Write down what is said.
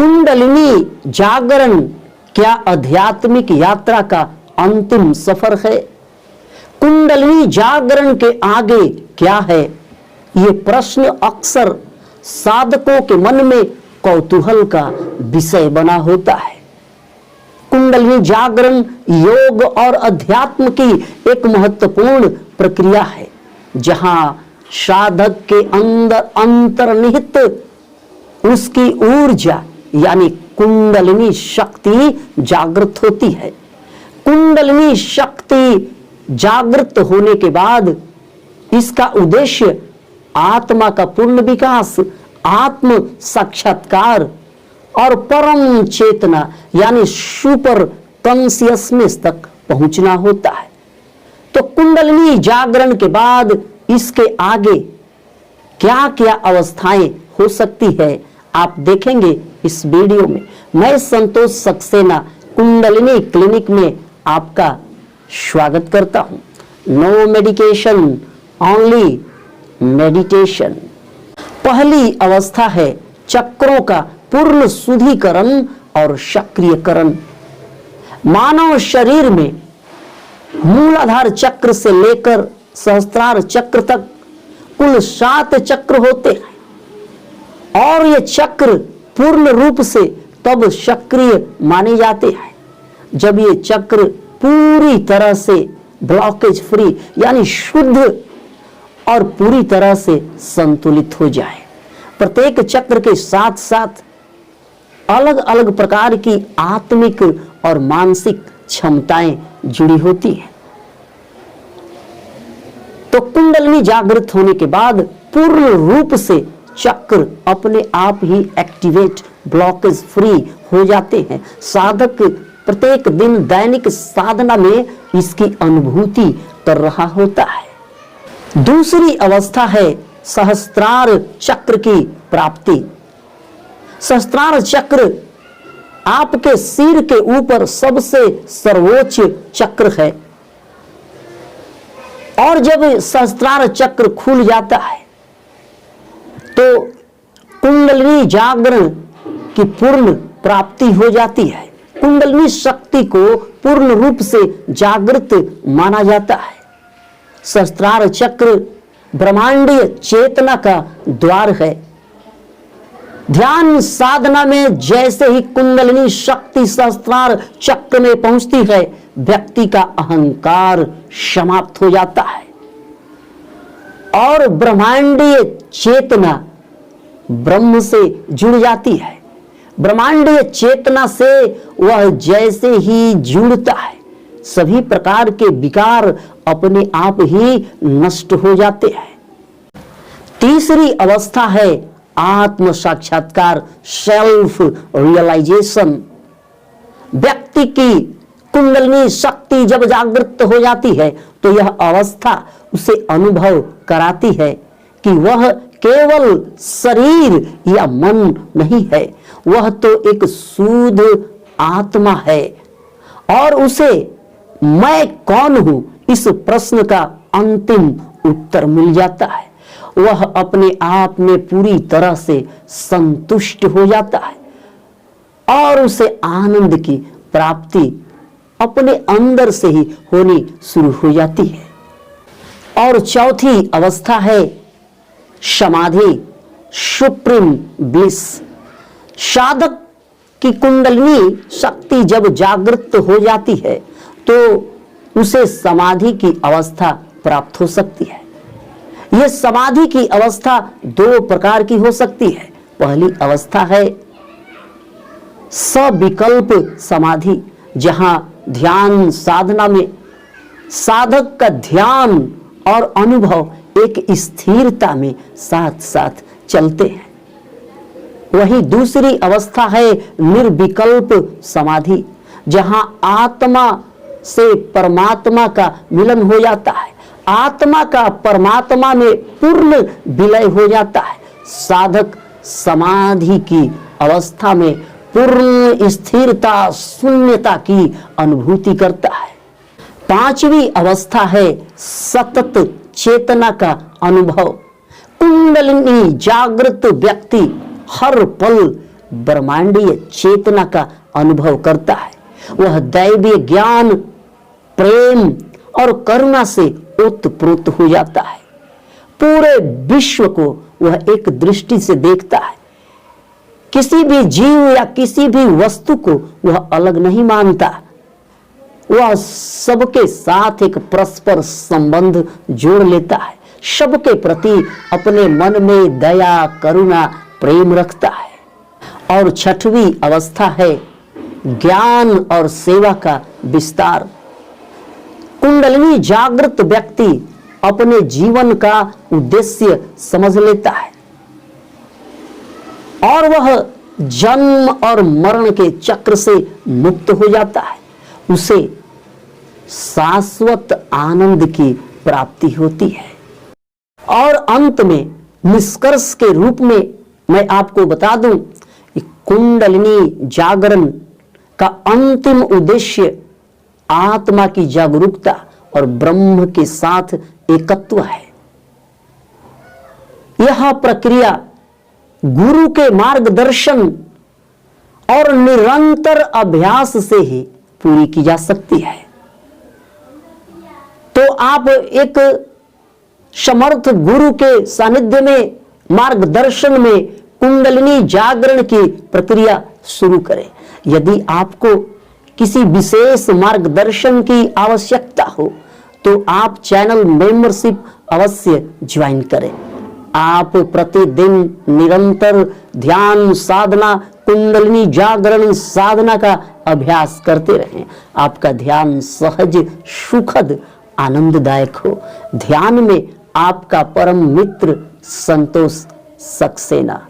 कुंडलिनी जागरण क्या आध्यात्मिक यात्रा का अंतिम सफर है? कुंडलिनी जागरण के आगे क्या है? ये प्रश्न अक्सर साधकों के मन में कौतूहल का विषय बना होता है। कुंडलिनी जागरण योग और अध्यात्म की एक महत्वपूर्ण प्रक्रिया है, जहां साधक के अंदर अंतर्निहित उसकी ऊर्जा यानी कुंडलिनी शक्ति जागृत होती है। कुंडलिनी शक्ति जागृत होने के बाद इसका उद्देश्य आत्मा का पूर्ण विकास, आत्म साक्षात्कार और परम चेतना यानी सुपर कॉन्शियसनेस तक पहुंचना होता है। तो कुंडलिनी जागरण के बाद इसके आगे क्या क्या अवस्थाएं हो सकती है, आप देखेंगे इस वीडियो में। मैं संतोष सक्सेना कुंडलिनी क्लिनिक में आपका स्वागत करता हूं। No medication, only meditation. पहली अवस्था है चक्रों का पूर्ण शुद्धिकरण और सक्रियकरण। मानव शरीर में मूलाधार चक्र से लेकर सहस्त्रार चक्र तक कुल 7 चक्र होते हैं और ये चक्र पूर्ण रूप से तब सक्रिय माने जाते हैं जब ये चक्र पूरी तरह से ब्लॉकेज फ्री यानी शुद्ध और पूरी तरह से संतुलित हो जाए। प्रत्येक चक्र के साथ साथ अलग अलग प्रकार की आत्मिक और मानसिक क्षमताएं जुड़ी होती हैं। तो कुंडलिनी जागृत होने के बाद पूर्ण रूप से चक्र अपने आप ही एक्टिवेट, ब्लॉकेज फ्री हो जाते हैं। साधक प्रत्येक दिन दैनिक साधना में इसकी अनुभूति कर रहा होता है। दूसरी अवस्था है सहस्त्रार चक्र की प्राप्ति। सहस्त्रार चक्र आपके सिर के ऊपर सबसे सर्वोच्च चक्र है और जब सहस्त्रार चक्र खुल जाता है तो कुंडलिनी जागरण की पूर्ण प्राप्ति हो जाती है। कुंडलिनी शक्ति को पूर्ण रूप से जागृत माना जाता है। सहस्त्रार चक्र ब्रह्मांडीय चेतना का द्वार है। ध्यान साधना में जैसे ही कुंडलिनी शक्ति सहस्त्रार चक्र में पहुंचती है, व्यक्ति का अहंकार समाप्त हो जाता है और ब्रह्मांडीय चेतना ब्रह्म से जुड़ जाती है। ब्रह्मांडीय चेतना से वह जैसे ही जुड़ता है, सभी प्रकार के विकार अपने आप ही नष्ट हो जाते हैं। तीसरी अवस्था है आत्म साक्षात्कार, सेल्फ रियलाइजेशन। व्यक्ति की कुंडलिनी शक्ति जब जागृत हो जाती है तो यह अवस्था उसे अनुभव कराती है कि वह केवल शरीर या मन नहीं है, वह तो एक शुद्ध आत्मा है और उसे मैं कौन हूं इस प्रश्न का अंतिम उत्तर मिल जाता है। वह अपने आप में पूरी तरह से संतुष्ट हो जाता है और उसे आनंद की प्राप्ति अपने अंदर से ही होनी शुरू हो जाती है। और चौथी अवस्था है समाधि, सुप्रीम ब्लिस। साधक की कुंडलिनी शक्ति जब जागृत हो जाती है तो उसे समाधि की अवस्था प्राप्त हो सकती है। यह समाधि की अवस्था 2 प्रकार की हो सकती है। पहली अवस्था है सविकल्प समाधि, जहां ध्यान साधना में साधक का ध्यान और अनुभव एक स्थिरता में साथ साथ चलते हैं। वही दूसरी अवस्था है निर्विकल्प समाधि, जहां आत्मा से परमात्मा का मिलन हो जाता है, आत्मा का परमात्मा में पूर्ण विलय हो जाता है। साधक समाधि की अवस्था में पूर्ण स्थिरता, शून्यता की अनुभूति करता है। पांचवी अवस्था है सतत चेतना का अनुभव। कुंडलिनी जागृत व्यक्ति हर पल ब्रह्मांडीय चेतना का अनुभव करता है। वह दैवीय ज्ञान, प्रेम और करुणा से ओतप्रोत हो जाता है। पूरे विश्व को वह एक दृष्टि से देखता है। किसी भी जीव या किसी भी वस्तु को वह अलग नहीं मानता। वह सबके साथ एक परस्पर संबंध जोड़ लेता है। सबके प्रति अपने मन में दया, करुणा, प्रेम रखता है। और छठवीं अवस्था है ज्ञान और सेवा का विस्तार। कुंडलिनी जागृत व्यक्ति अपने जीवन का उद्देश्य समझ लेता है और वह जन्म और मरण के चक्र से मुक्त हो जाता है। उसे शाश्वत आनंद की प्राप्ति होती है। और अंत में निष्कर्ष के रूप में मैं आपको बता दूं कि कुंडलिनी जागरण का अंतिम उद्देश्य आत्मा की जागरूकता और ब्रह्म के साथ एकत्व है। यह प्रक्रिया गुरु के मार्गदर्शन और निरंतर अभ्यास से ही पूरी की जा सकती है। तो आप एक समर्थ गुरु के सानिध्य में, मार्गदर्शन में कुंडलिनी जागरण की प्रक्रिया शुरू करें। यदि आपको किसी विशेष मार्गदर्शन की आवश्यकता हो तो आप चैनल मेंबरशिप अवश्य ज्वाइन करें। आप प्रतिदिन निरंतर ध्यान साधना, कुंडलिनी जागरण साधना का अभ्यास करते रहें। आपका ध्यान सहज, सुखद, आनंददायक हो। ध्यान में आपका परम मित्र संतोष सक्सेना।